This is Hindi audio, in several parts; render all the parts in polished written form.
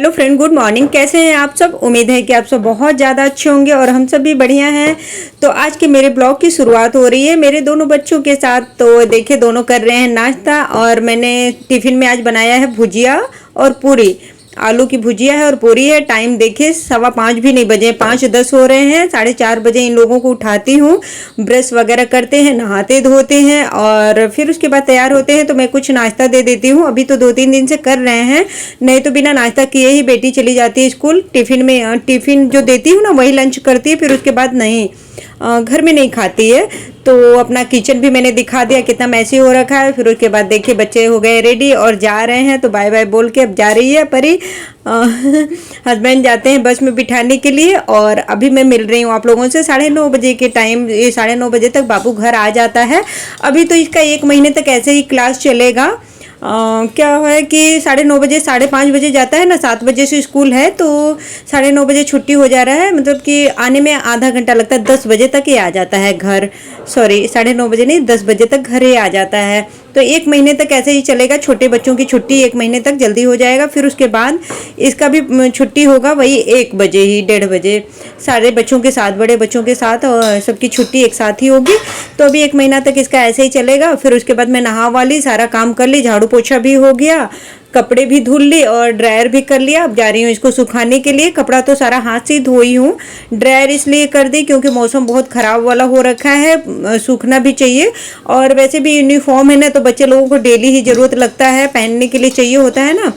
Hello friend, good morning. कैसे हैं आप सब? उम्मीद है कि आप सब बहुत ज़्यादा अच्छे होंगे और हम सब भी बढ़िया हैं। तो आज के मेरे ब्लॉग की शुरुआत हो रही है मेरे दोनों बच्चों के साथ। तो देखिए, दोनों कर रहे हैं नाश्ता और मैंने टिफ़िन में आज बनाया है भुजिया और पूरी। आलू की भुजिया है और पूरी है। टाइम देखिए 5:15 भी नहीं बजे, 5:10 हो रहे हैं। 4:30 बजे इन लोगों को उठाती हूँ, ब्रश वगैरह करते हैं, नहाते धोते हैं और फिर उसके बाद तैयार होते हैं। तो मैं कुछ नाश्ता दे देती हूँ। अभी तो 2-3 दिन से कर रहे हैं, नहीं तो बिना नाश्ता किए ही बेटी चली जाती है स्कूल। टिफ़िन जो देती हूँ ना वही लंच करती है, फिर उसके बाद नहीं, घर में नहीं खाती है। तो अपना किचन भी मैंने दिखा दिया कितना मैसी हो रखा है। फिर उसके बाद देखिए बच्चे हो गए रेडी और जा रहे हैं। तो बाय बाय बोल के अब जा रही है परी। हस्बैंड जाते हैं बस में बिठाने के लिए और अभी मैं मिल रही हूँ आप लोगों से 9:30 बजे के टाइम। ये 9:30 बजे तक बाबू घर आ जाता है। अभी तो इसका 1 महीने तक ऐसे ही क्लास चलेगा। क्या है कि 9:30 बजे 5:30 बजे जाता है ना, 7 बजे से स्कूल है तो 9:30 बजे छुट्टी हो जा रहा है। मतलब कि आने में आधा घंटा लगता है। 10 बजे तक ये आ जाता है घर। सॉरी, 9:30 बजे नहीं, 10 बजे तक घर ही आ जाता है। तो 1 महीने तक ऐसे ही चलेगा। छोटे बच्चों की छुट्टी 1 महीने तक जल्दी हो जाएगा। फिर उसके बाद इसका भी छुट्टी होगा वही 1 बजे ही, 1:30 बजे। सारे बच्चों के साथ, बड़े बच्चों के साथ और सबकी छुट्टी एक साथ ही होगी। तो अभी 1 महीना तक इसका ऐसे ही चलेगा। फिर उसके बाद मैं नहा वाली, सारा काम कर ली, झाड़ू पोछा भी हो गया, कपड़े भी धुल ली और ड्रायर भी कर लिया। अब जा रही हूँ इसको सुखाने के लिए। कपड़ा तो सारा हाथ से ही धोई हूँ, ड्रायर इसलिए कर दी क्योंकि मौसम बहुत ख़राब वाला हो रखा है, सूखना भी चाहिए। और वैसे भी यूनिफॉर्म है ना, तो बच्चे लोगों को डेली ही ज़रूरत लगता है, पहनने के लिए चाहिए होता है ना।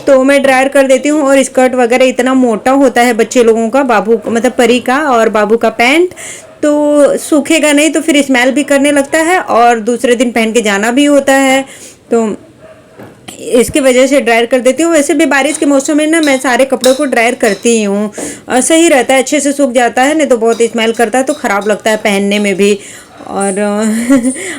तो मैं ड्रायर कर देती हूँ। और स्कर्ट वगैरह इतना मोटा होता है बच्चे लोगों का, बाबू मतलब परी का और बाबू का पैंट, तो सूखेगा नहीं तो फिर स्मेल भी करने लगता है और दूसरे दिन पहन के जाना भी होता है। तो इसकी वजह से ड्रायर कर देती हूँ। वैसे भी बारिश के मौसम में ना मैं सारे कपड़ों को ड्रायर करती ही हूँ, सही रहता है, अच्छे से सूख जाता है। नहीं तो बहुत स्मेल करता है तो ख़राब लगता है पहनने में भी। और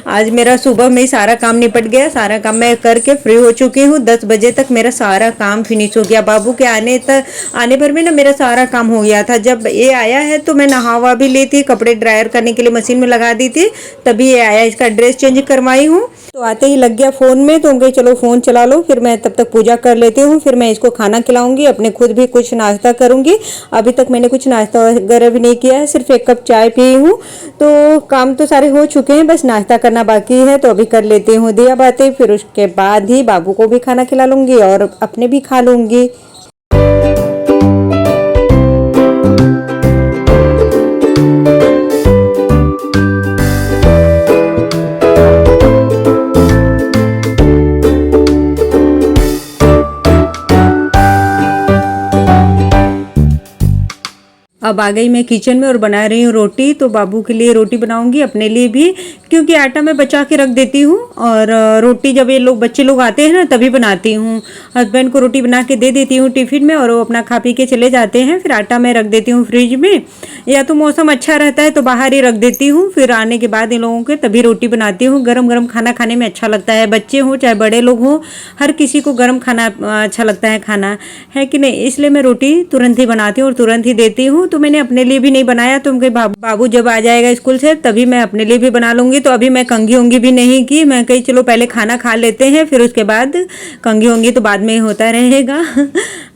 आज मेरा सुबह में ही सारा काम निपट गया। सारा काम मैं करके फ्री हो चुकी हूँ। 10 बजे तक मेरा सारा काम फिनिश हो गया। बाबू के आने भर में ना मेरा सारा काम हो गया था। जब ये आया है तो मैं नहावा भी ली थी, कपड़े ड्रायर करने के लिए मशीन में लगा दी थी, तभी ये आया। इसका ड्रेस चेंज करवाई हूँ तो आते ही लग गया फ़ोन में। तो हम कहे चलो फ़ोन चला लो, फिर मैं तब तक पूजा कर लेती हूँ। फिर मैं इसको खाना खिलाऊंगी, अपने खुद भी कुछ नाश्ता करूँगी। अभी तक मैंने कुछ नाश्ता वगैरह भी नहीं किया है, सिर्फ 1 कप चाय पी हूँ। तो काम तो सारे हो चुके हैं, बस नाश्ता करना बाकी है। तो अभी कर लेती हूँ दिया बातें, फिर उसके बाद ही बाबू को भी खाना खिला लूँगी और अपने भी खा लूँगी। अब आ गई मैं किचन में और बना रही हूँ रोटी। तो बाबू के लिए रोटी बनाऊंगी, अपने लिए भी, क्योंकि आटा मैं बचा के रख देती हूँ। और रोटी जब ये लोग बच्चे लोग आते हैं ना तभी बनाती हूँ। हस्बैंड को रोटी बना के दे देती हूँ टिफ़िन में और वो अपना खा पी के चले जाते हैं। फिर आटा मैं रख देती हूँ फ्रिज में, या तो मौसम अच्छा रहता है तो बाहर ही रख देती हूँ। फिर आने के बाद इन लोगों के तभी रोटी बनाती हूँ। गरम गरम खाना खाने में अच्छा लगता है, बच्चे हों चाहे बड़े लोग हों, हर किसी को गरम खाना अच्छा लगता है, खाना है कि नहीं। इसलिए मैं रोटी तुरंत ही बनाती हूँ और तुरंत ही देती हूँ। तो मैंने अपने लिए भी नहीं बनाया, तो उनके बाबू जब आ जाएगा स्कूल से तभी मैं अपने लिए भी बना लूँगी। तो अभी मैं कंघी होंगी भी नहीं की, मैं कही चलो पहले खाना खा लेते हैं, फिर उसके बाद कंघी होंगी तो बाद में होता रहेगा।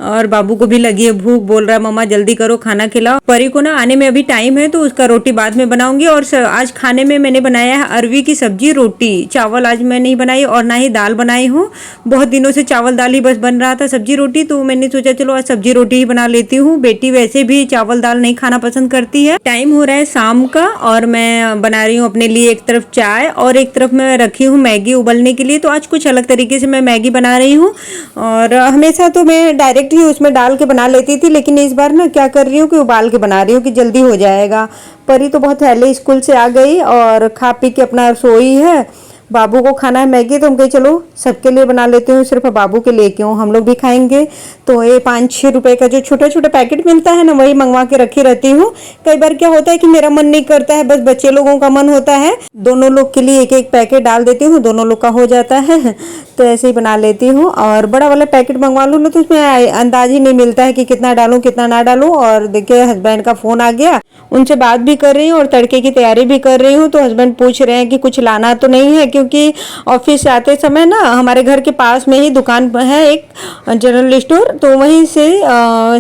और बाबू को भी लगी है भूख, बोल रहा है मम्मा जल्दी करो खाना खिलाओ। परी को ना आने में अभी टाइम है तो उसका रोटी बाद में बनाऊंगी। और आज खाने में मैंने बनाया है अरवी की सब्जी, रोटी, चावल आज मैं नहीं बनाई और ना ही दाल बनाई हूँ। बहुत दिनों से चावल दाल ही बस बन रहा था, सब्जी रोटी। तो मैंने सोचा चलो आज सब्जी रोटी ही बना लेती हूँ। बेटी वैसे भी चावल दाल नहीं खाना पसंद करती है। टाइम हो रहा है शाम का और मैं बना रही हूँ अपने लिए एक तरफ चाय और एक तरफ मैं रखी हूँ मैगी उबलने के लिए। तो आज कुछ अलग तरीके से मैं मैगी बना रही हूँ। और हमेशा तो मैं डायरेक्ट ही उसमें डाल के बना लेती थी, लेकिन इस बार ना क्या कर रही हूँ कि उबाल के बना रही हूँ कि जल्दी हो जाएगा। परी तो बहुत पहले स्कूल से आ गई और खा पी के अपना सोई है। बाबू को खाना है मैगी, तो हम कहे चलो सबके लिए बना लेती हूँ, सिर्फ बाबू के लिए क्यों, हम लोग भी खाएंगे। तो ये 5-6 रुपए का जो छोटा छोटा पैकेट मिलता है ना, वही मंगवा के रखी रहती हूँ। कई बार क्या होता है कि मेरा मन नहीं करता है, बस बच्चे लोगों का मन होता है, दोनों लोग के लिए एक एक पैकेट डाल देती हूँ, दोनों लोग का हो जाता है। तो ऐसे ही बना लेती हूँ। और बड़ा वाला पैकेट मंगवा लूँ ना तो उसमें अंदाज ही नहीं मिलता है कि कितना डालूँ कितना ना डालूँ। और देखिए हस्बैंड का फ़ोन आ गया, उनसे बात भी कर रही हूँ और तड़के की तैयारी भी कर रही हूँ। तो हस्बैंड पूछ रहे हैं कि कुछ लाना तो नहीं है, क्योंकि ऑफिस से आते समय ना हमारे घर के पास में ही दुकान है एक जनरल स्टोर, तो वहीं से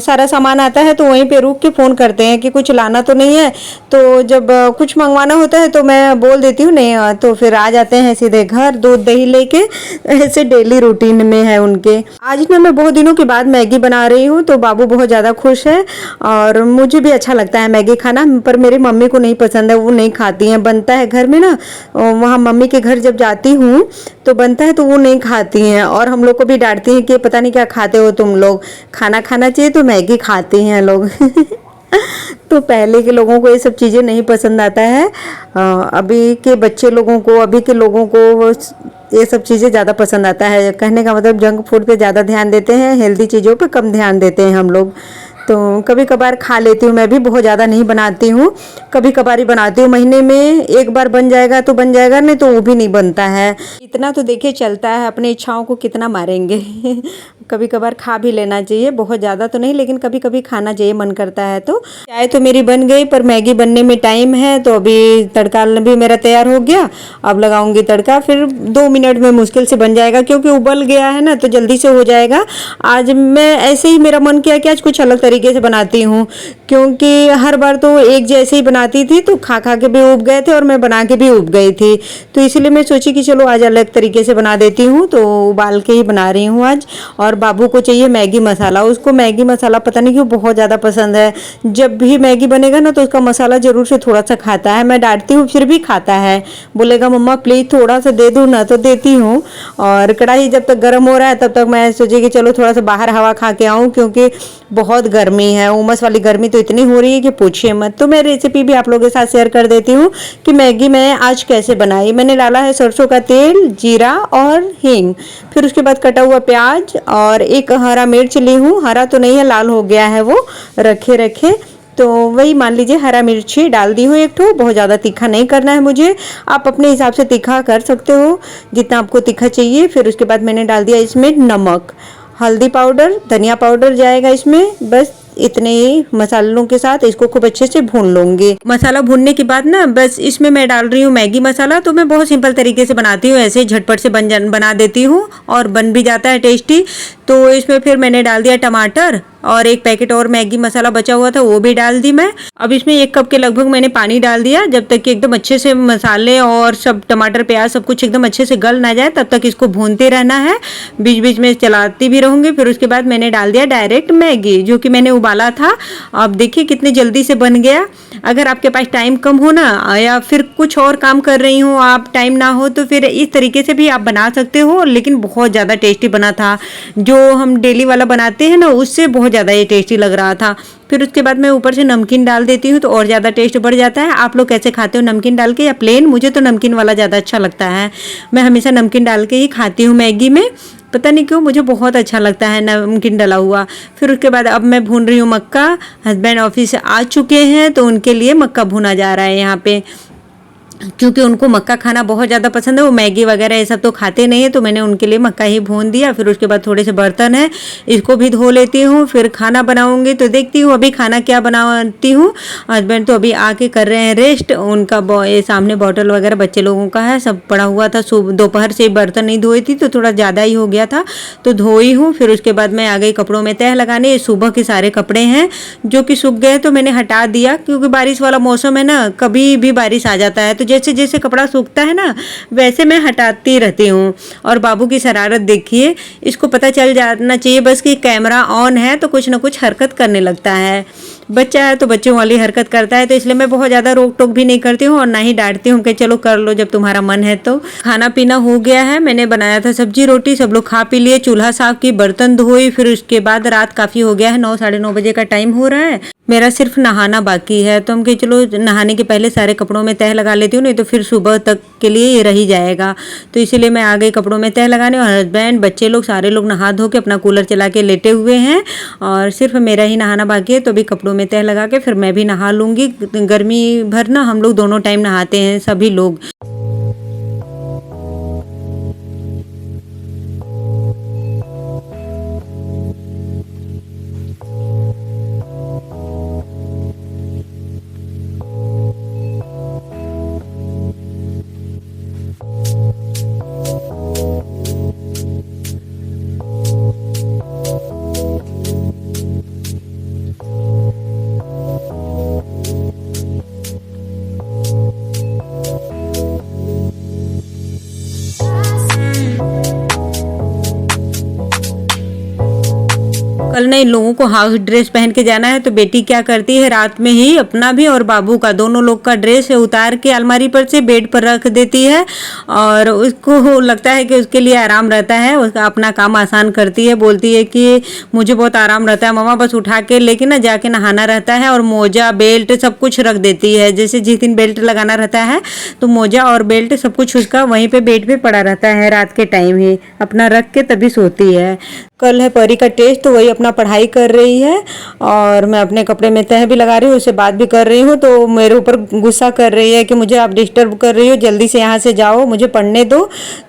सारा सामान आता है, तो वहीं पे रुक के फ़ोन करते हैं कि कुछ लाना तो नहीं है। तो जब कुछ मंगवाना होता है तो मैं बोल देती हूँ नहीं, तो फिर आ जाते हैं सीधे घर दूध दही लेके। ऐसे डेली रूटीन में है उनके। आज ना मैं बहुत दिनों के बाद मैगी बना रही हूँ, तो बाबू बहुत ज़्यादा खुश है और मुझे भी अच्छा लगता है मैगी खाना, पर मेरी मम्मी को नहीं पसंद है, वो नहीं खाती हैं। बनता है घर में ना, वहाँ मम्मी के घर जब जाती हूँ तो बनता है तो वो नहीं खाती हैं, और हम लोग को भी डांटती हैं कि पता नहीं क्या खाते हो तुम लोग, खाना खाना चाहिए, तो मैगी खाती हैं लोग। तो पहले के लोगों को ये सब चीज़ें नहीं पसंद आता है, अभी के बच्चे लोगों को, अभी के लोगों को ये सब चीज़ें ज़्यादा पसंद आता है। कहने का मतलब जंक फूड पे ज़्यादा ध्यान देते हैं, हेल्दी चीज़ों पे कम ध्यान देते हैं हम लोग। तो कभी कभार खा लेती हूँ मैं भी, बहुत ज़्यादा नहीं बनाती हूँ, कभी कभार ही बनाती हूँ। महीने में एक बार बन जाएगा तो बन जाएगा, नहीं तो वो भी नहीं बनता है। इतना तो देखिए चलता है, अपनी इच्छाओं को कितना मारेंगे। कभी कभार खा भी लेना चाहिए, बहुत ज़्यादा तो नहीं, लेकिन कभी कभी खाना चाहिए, मन करता है तो। चाय तो मेरी बन गई, पर मैगी बनने में टाइम है, तो अभी तड़का भी मेरा तैयार हो गया। अब लगाऊंगी तड़का, फिर 2 मिनट में मुश्किल से बन जाएगा, क्योंकि उबल गया है ना, तो जल्दी से हो जाएगा। आज मैं ऐसे ही, मेरा मन किया कि आज कुछ अलग तरीके से बनाती हूँ, क्योंकि हर बार तो एक जैसे ही बनाती थी, तो खा खा के भी उब गए थे और मैं बना के भी उब गई थी। तो इसलिए मैं सोची कि चलो आज अलग तरीके से बना देती हूँ, तो उबाल के ही बना रही हूँ आज। और बाबू को चाहिए मैगी मसाला, उसको मैगी मसाला पता नहीं क्यों बहुत ज़्यादा पसंद है। जब भी मैगी बनेगा ना तो उसका मसाला ज़रूर से थोड़ा सा खाता है, मैं डांटती हूँ फिर भी खाता है, बोलेगा मम्मा प्लीज़ थोड़ा सा दे दूँ ना, तो देती हूँ। और कढ़ाई जब तक गर्म हो रहा है तब तक मैं सोची कि चलो थोड़ा सा बाहर हवा खा के आऊँ, क्योंकि बहुत गर्मी है, उमस वाली गर्मी तो इतनी हो रही है कि पूछिए मत। तो मैं रेसिपी भी आप लोगों के साथ शेयर कर देती हूँ कि मैगी मैं आज कैसे बनाई। मैंने डाला है सरसों का तेल, जीरा और हींग, फिर उसके बाद कटा हुआ प्याज और एक हरा मिर्च ली हूँ, हरा तो नहीं है, लाल हो गया है वो, रखे रखे, तो वही मान लीजिए हरा मिर्ची डाल दी हूँ एक ठो। बहुत ज़्यादा तीखा नहीं करना है मुझे, आप अपने हिसाब से तीखा कर सकते हो जितना आपको तीखा चाहिए। फिर उसके बाद मैंने डाल दिया इसमें नमक, हल्दी पाउडर, धनिया पाउडर जाएगा इसमें, बस इतने ही मसालों के साथ इसको खूब अच्छे से भून लूंगी। मसाला भूनने के बाद ना बस इसमें मैं डाल रही हूँ मैगी मसाला। तो मैं बहुत सिंपल तरीके से बनाती हूँ, ऐसे झटपट से बना देती हूँ और बन भी जाता है टेस्टी। तो इसमें फिर मैंने डाल दिया टमाटर और एक पैकेट और मैगी मसाला बचा हुआ था वो भी डाल दी मैं। अब इसमें 1 कप के लगभग मैंने पानी डाल दिया, जब तक कि एकदम अच्छे से मसाले और सब टमाटर प्याज सब कुछ एकदम अच्छे से गल ना जाए तब तक इसको भूनते रहना है, बीच बीच में चलाती भी रहूंगी। फिर उसके बाद मैंने डाल दिया डायरेक्ट मैगी जो कि मैंने उबाला था। अब देखिए कितनी जल्दी से बन गया। अगर आपके पास टाइम कम हो ना, या फिर कुछ और काम कर रही हो आप, टाइम ना हो, तो फिर इस तरीके से भी आप बना सकते हो, लेकिन बहुत ज़्यादा टेस्टी बना था। जो हम डेली वाला बनाते हैं ना उससे बहुत ज़्यादा ये टेस्टी लग रहा था। फिर उसके बाद मैं ऊपर से नमकीन डाल देती हूँ तो और ज़्यादा टेस्ट बढ़ जाता है। आप लोग कैसे खाते हो, नमकीन डाल के या प्लेन? मुझे तो नमकीन वाला ज़्यादा अच्छा लगता है, मैं हमेशा नमकीन डाल के ही खाती हूँ मैगी में, पता नहीं क्यों मुझे बहुत अच्छा लगता है नमकीन डला हुआ। फिर उसके बाद अब मैं भून रही हूँ मक्का। हस्बैंड ऑफिस से आ चुके हैं तो उनके लिए मक्का भुना जा रहा है यहाँ पे, क्योंकि उनको मक्का खाना बहुत ज़्यादा पसंद है, वो मैगी वगैरह ये सब तो खाते नहीं है, तो मैंने उनके लिए मक्का ही भून दिया। फिर उसके बाद थोड़े से बर्तन है इसको भी धो लेती हूँ, फिर खाना बनाऊंगी। तो देखती हूँ अभी खाना क्या बनाती हूँ। हस्बैंड तो अभी आके कर रहे हैं रेस्ट, उनका ये सामने बॉटल वगैरह बच्चे लोगों का है सब पड़ा हुआ था, सुबह दोपहर से बर्तन नहीं धोई थी तो थोड़ा ज़्यादा ही हो गया था तो धोई हूँ। फिर उसके बाद मैं आ गई कपड़ों में तह लगाने। सुबह के सारे कपड़े हैं जो कि सूख गए तो मैंने हटा दिया, क्योंकि बारिश वाला मौसम है ना, कभी भी बारिश आ जाता है, तो जैसे जैसे कपड़ा सूखता है ना वैसे मैं हटाती रहती हूँ। और बाबू की शरारत देखिए, इसको पता चल जाना चाहिए बस कि कैमरा ऑन है तो कुछ ना कुछ हरकत करने लगता है। बच्चा है तो बच्चों वाली हरकत करता है, तो इसलिए मैं बहुत ज़्यादा रोक टोक भी नहीं करती हूँ और ना ही डांटती हूँ कि चलो कर लो जब तुम्हारा मन है। तो खाना पीना हो गया है, मैंने बनाया था सब्जी रोटी, सब लोग खा पी लिए, चूल्हा साफ की, बर्तन धोई। फिर उसके बाद रात काफ़ी हो गया है, 9 साढ़े 9 बजे का टाइम हो रहा है, मेरा सिर्फ नहाना बाकी है। तो हम कहे चलो नहाने के पहले सारे कपड़ों में तह लगा लेती हूँ, नहीं तो फिर सुबह तक के लिए ये रह ही जाएगा। तो इसीलिए मैं आ गई कपड़ों में तह लगाने, और हस्बैंड बच्चे लोग सारे लोग नहा धो के अपना कूलर चला के लेटे हुए हैं और सिर्फ मेरा ही नहाना बाकी है। तो अभी कपड़ों में तह लगा के फिर मैं भी नहा लूँगी। गर्मी भर ना हम लोग दोनों टाइम नहाते हैं सभी लोग। कल ना इन लोगों को हाउस ड्रेस पहन के जाना है, तो बेटी क्या करती है, रात में ही अपना भी और बाबू का दोनों लोग का ड्रेस उतार के अलमारी पर से बेड पर रख देती है। और उसको लगता है कि उसके लिए आराम रहता है, उसका अपना काम आसान करती है। बोलती है कि मुझे बहुत आराम रहता है मम्मा, बस उठा के लेके ना जाके नहाना रहता है, और मोजा बेल्ट सब कुछ रख देती है। जैसे जिस दिन बेल्ट लगाना रहता है तो मोजा और बेल्ट सब कुछ उसका वहीं पे बेड पे पड़ा रहता है, रात के टाइम ही अपना रख के तभी सोती है। कल है परी का टेस्ट, तो वही अपना पढ़ाई कर रही है, और मैं अपने कपड़े में तह भी लगा रही हूँ, उससे बात भी कर रही हूँ। तो मेरे ऊपर गुस्सा कर रही है कि मुझे आप डिस्टर्ब कर रही हो, जल्दी से यहाँ से जाओ, मुझे पढ़ने दो।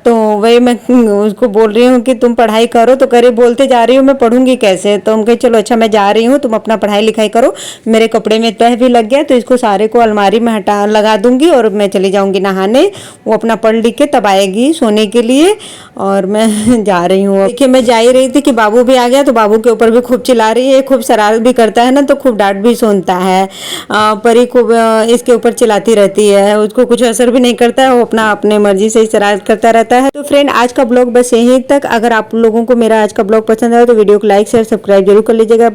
तो वही मैं उसको बोल रही हूँ कि तुम पढ़ाई करो, तो करे बोलते जा रही हूँ मैं पढ़ूंगी कैसे। तो हम कहे चलो अच्छा मैं जा रही हूँ, तुम अपना पढ़ाई लिखाई करो। मेरे कपड़े में तह भी लग गया, तो इसको सारे को अलमारी में हटा लगा दूंगी और मैं चली जाऊंगी नहाने। वो अपना पढ़ लिख के तब आएगी सोने के लिए, और मैं जा रही हूँ। देखिए मैं जा ही रही थी कि बाबू भी आ गया, तो बाबू के ऊपर भी खूब चिल्ला रही है, खूब शरारत भी करता है ना, तो खूब डांट भी सुनता है। परी खूब इसके ऊपर चिल्लाती रहती है, उसको कुछ असर भी नहीं करता है, वो अपना अपने मर्जी से ही शरारत करता रहता है। तो फ्रेंड आज का ब्लॉग बस यहीं तक। अगर आप लोगों को मेरा आज का ब्लॉग पसंद आया तो वीडियो को लाइक शेयर सब्सक्राइब जरूर कर लीजिएगा।